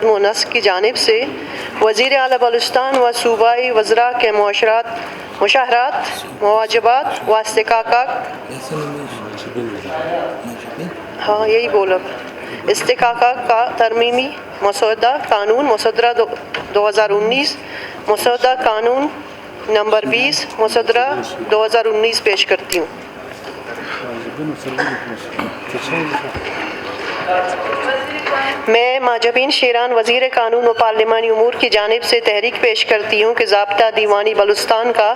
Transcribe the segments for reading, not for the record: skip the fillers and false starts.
نظم و نسق کی جانب سے وزیر اعلیٰ بلوچستان و صوبائی وزراء کے مشاہرات، مواجبات و استحقاقات کا ترمیمی مسودہ قانون مسودہ 2019 مسودہ قانون نمبر 20 مسودہ 2019 پیش کرتی ہوں۔ میں ماجبین شیران وزیر قانون و پارلیمانی امور کی جانب سے تحریک پیش کرتی ہوں کہ ضابطہ دیوانی بلوچستان کا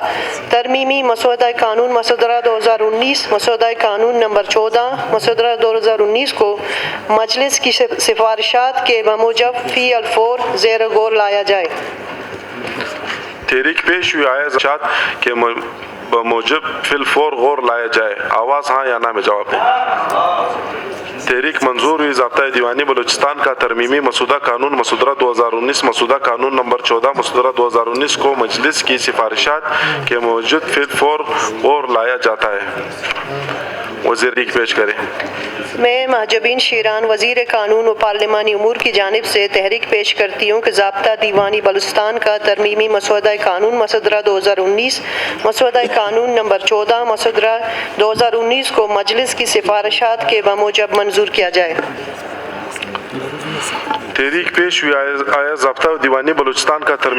ترمیمی مسودہ قانون مسودہ 2019 مسودہ قانون نمبر 14 مسودہ 2019 کو مجلس کی سفارشات کے بموجب فی الفور زیر غور لایا جائے۔ تحریک پیش ہوئی آیا کے بموجب فی الفور غور لایا جائے۔ آواز ہاں یا نہ میں جواب دیں۔ تحریک منظور ہوئی ضابطہ دیوانی بلوچستان کا ترمیمی مسودہ قانون مسودہ 2019 مسودہ قانون نمبر 14 مسودہ 2019 کو مجلس کی سفارشات کے موجود فی الفور غور لایا جاتا ہے۔ وزیر پیش کریں۔ میں ماجبین شیران وزیر قانون و پارلیمانی امور کی جانب سے تحریک پیش کرتی ہوں کہ ضابطہ دیوانی بلوچستان کا ترمیمی مسودہ قانون مسودہ 2019 مسودہ قانون نمبر 14 مسودہ 2019 کو مجلس کی سفارشات کے بموجب منظور کیا جائے۔ تحریک پیش ہوئی آیا ضابطہ دیوانی بلوچستان کا ترمیمی